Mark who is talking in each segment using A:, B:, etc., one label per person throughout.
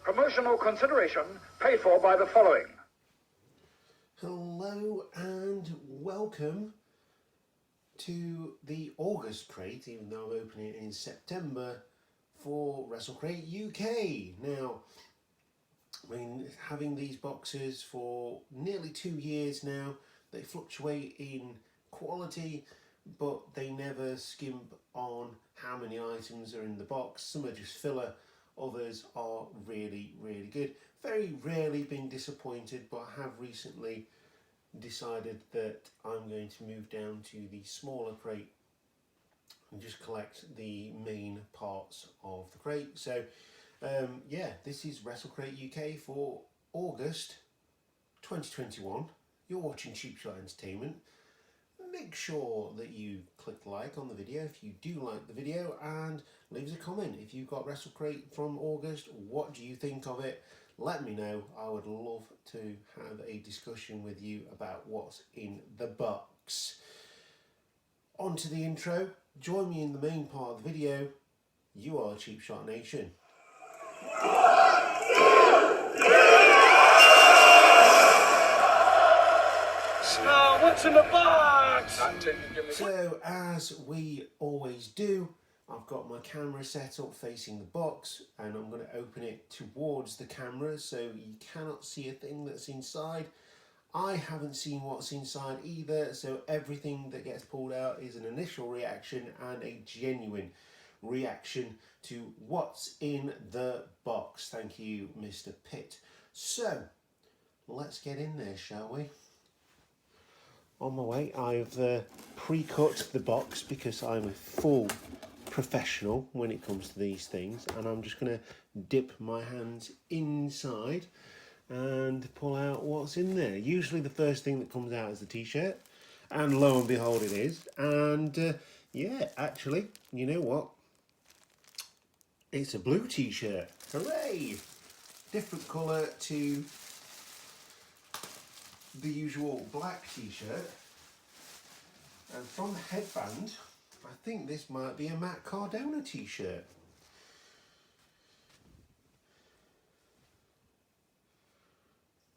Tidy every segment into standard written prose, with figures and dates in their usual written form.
A: Promotional consideration paid for by the following.
B: Hello and welcome to the August crate, even though I'm opening it in September for Wrestlecrate UK. Now, I've been having these boxes for nearly 2 years now. They fluctuate in quality, but they never skimp on how many items are in the box. Some are just filler, others are really, really good. Very rarely been disappointed, but I have recently decided that I'm going to move down to the smaller crate and just collect the main parts of the crate. So yeah, this is Wrestlecrate UK for August 2021. You're watching Cheap Shot Entertainment. Make sure that you click like on the video if you do like the video, and leave us a comment if you've got Wrestlecrate from August. What do you think of it? Let me know. I would love to have a discussion with you about what's in the box. On to the intro. Join me in the main part of the video. You are Cheap Shot Nation.
A: Now, what's in the box?
B: So, as we always do, I've got my camera set up facing the box, and I'm going to open it towards the camera so you cannot see a thing that's inside. I haven't seen what's inside either, so everything that gets pulled out is an initial reaction and a genuine reaction to what's in the box. Thank you, Mr. Pitt. So, let's get in there, shall we? On my way, I've pre-cut the box because I'm a full professional when it comes to these things, and I'm just going to dip my hands inside and pull out what's in there. Usually the first thing that comes out is the t-shirt, and lo and behold it is. And yeah, actually, you know what? It's a blue t-shirt. Hooray! Different colour to the usual black t-shirt. And from the headband, I think this might be a Matt Cardona t-shirt.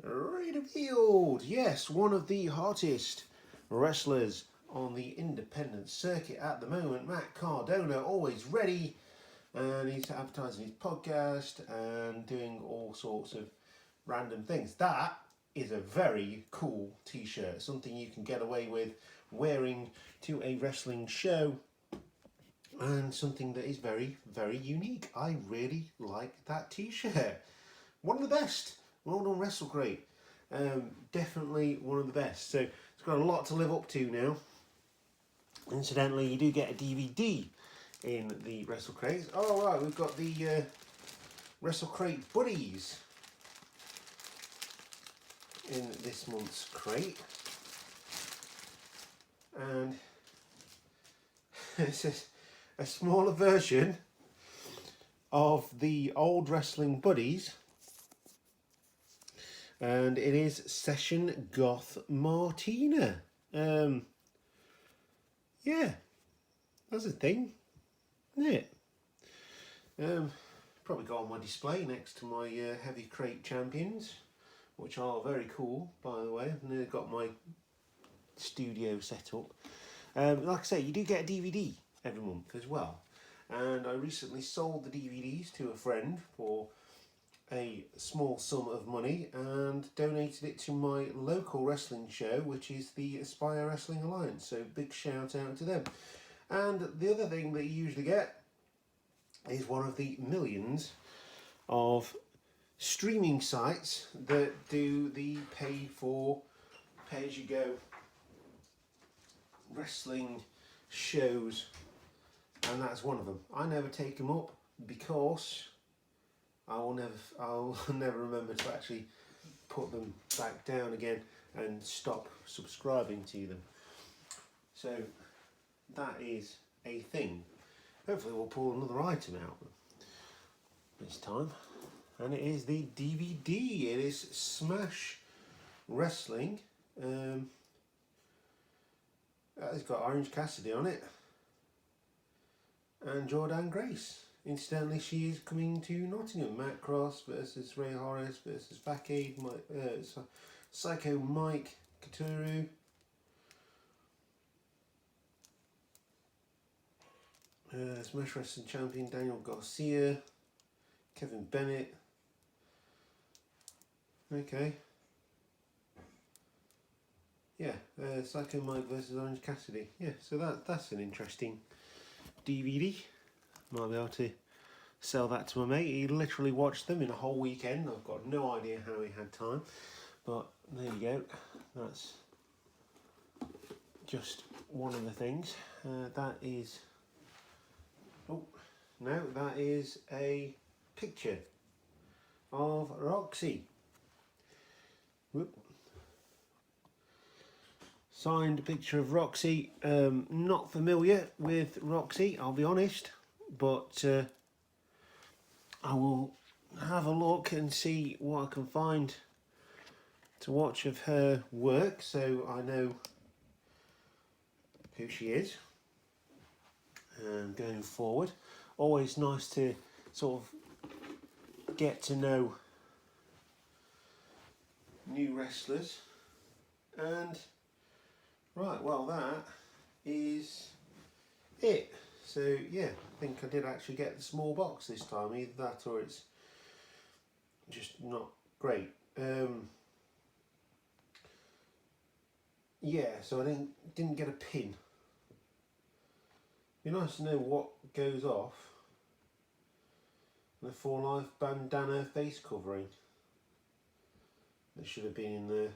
B: Revealed! Yes, one of the hottest wrestlers on the independent circuit at the moment, Matt Cardona, always ready, and he's advertising his podcast and doing all sorts of random things. That is a very cool t-shirt, something you can get away with wearing to a wrestling show, and something that is very, very unique. I really like that t-shirt. One of the best. Well done, Wrestlecrate. Definitely one of the best. So it's got a lot to live up to now. Incidentally, you do get a DVD in the Wrestlecrate. Oh right, we've got the Wrestlecrate Buddies in this month's crate, and it's a smaller version of the old Wrestling Buddies, and it is Session Goth Martina. Yeah, that's a thing, isn't it? Probably got on my display next to my heavy crate champions, which are very cool, by the way. I've nearly got my studio set up. Like I say, you do get a DVD every month as well. And I recently sold the DVDs to a friend for a small sum of money and donated it to my local wrestling show, which is the Aspire Wrestling Alliance. So big shout out to them. And the other thing that you usually get is one of the millions of streaming sites that do the pay-as-you-go wrestling shows, and that's one of them. I never take them up because I'll never remember to actually put them back down again and stop subscribing to them. So that is a thing. Hopefully we'll pull another item out this time, and it is the DVD. It is Smash Wrestling. It's got Orange Cassidy on it and Jordan Grace incidentally, she is coming to Nottingham. Matt Cross versus Ray Horace versus Bacade, Psycho Mike Katuru. Smash Wrestling Champion Daniel Garcia, Kevin Bennett. Okay. Yeah, Psycho Mike versus Orange Cassidy. Yeah, so that's an interesting DVD. Might be able to sell that to my mate. He literally watched them in a whole weekend. I've got no idea how he had time, but there you go. That's just one of the things. That is. Oh no, that is a picture of Roxy. Whoop. Signed picture of Roxy. Not familiar with Roxy, I'll be honest, but I will have a look and see what I can find to watch of her work, so I know who she is going forward. Always nice to sort of get to know new wrestlers. And right, well, that is it. So yeah, I think I did actually get the small box this time. Either that or it's just not great. Yeah, so I didn't get a pin. Be nice to know what goes off. The For Life bandana face covering. That should have been in there.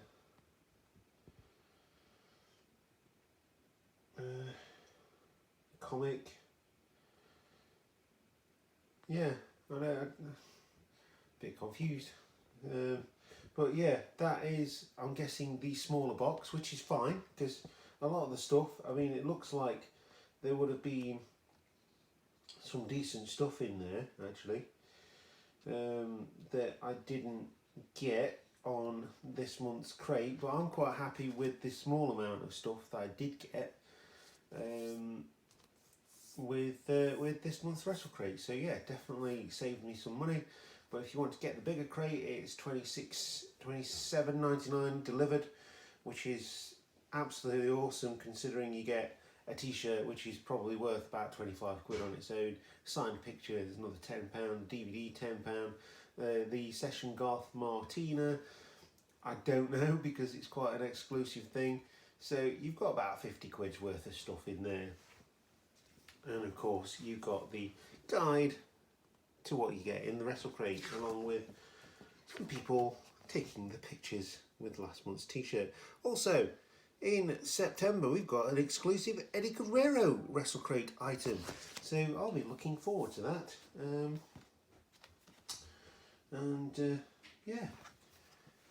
B: Comic. Yeah, I know. A bit confused. But yeah, that is, I'm guessing, the smaller box, which is fine because a lot of the stuff, I mean, it looks like there would have been some decent stuff in there actually that I didn't get on this month's crate, but I'm quite happy with the small amount of stuff that I did get with this month's Wrestlecrate. So yeah, definitely saved me some money. But if you want to get the bigger crate, it's $27.99 delivered, which is absolutely awesome considering you get a t-shirt which is probably worth about 25 quid on its own, signed picture, there's another £10, DVD £10, the Session Garth Martina, I don't know because it's quite an exclusive thing, so you've got about 50 quid's worth of stuff in there. And of course you've got the guide to what you get in the Wrestlecrate, along with some people taking the pictures with last month's t-shirt. Also, in September we've got an exclusive Eddie Guerrero Wrestlecrate item, so I'll be looking forward to that. Yeah,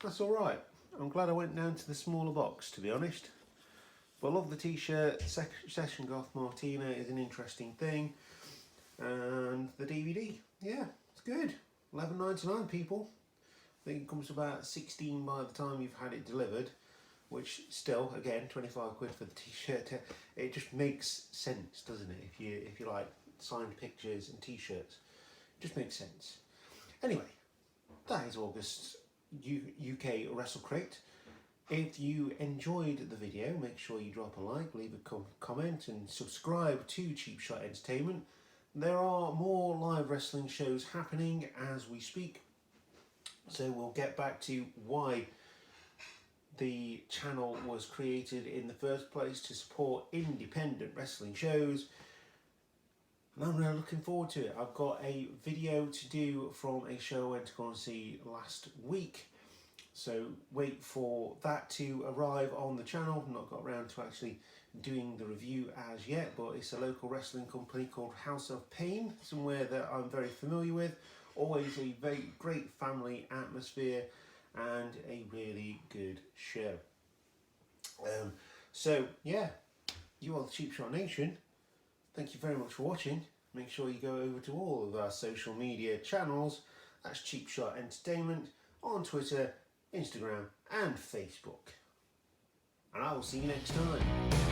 B: that's alright. I'm glad I went down to the smaller box, to be honest. But I love the t-shirt. Session Garth Martina is an interesting thing. And the DVD, yeah, it's good. $11.99, people. I think it comes to about 16 by the time you've had it delivered, which still, again, 25 quid for the t-shirt. It just makes sense, doesn't it? If you like signed pictures and t-shirts, it just makes sense. Anyway, that is August's UK Wrestlecrate. If you enjoyed the video, make sure you drop a like, leave a comment and subscribe to Cheap Shot Entertainment. There are more live wrestling shows happening as we speak, so we'll get back to why the channel was created in the first place, to support independent wrestling shows, and I'm really looking forward to it. I've got a video to do from a show I went to go and see last week, so wait for that to arrive on the channel. I've not got around to actually doing the review as yet, but it's a local wrestling company called House of Pain, somewhere that I'm very familiar with. Always a very great family atmosphere and a really good show. So yeah, you are the Cheap Shot Nation. Thank you very much for watching. Make sure you go over to all of our social media channels. That's Cheap Shot Entertainment on Twitter, Instagram and Facebook. And I will see you next time.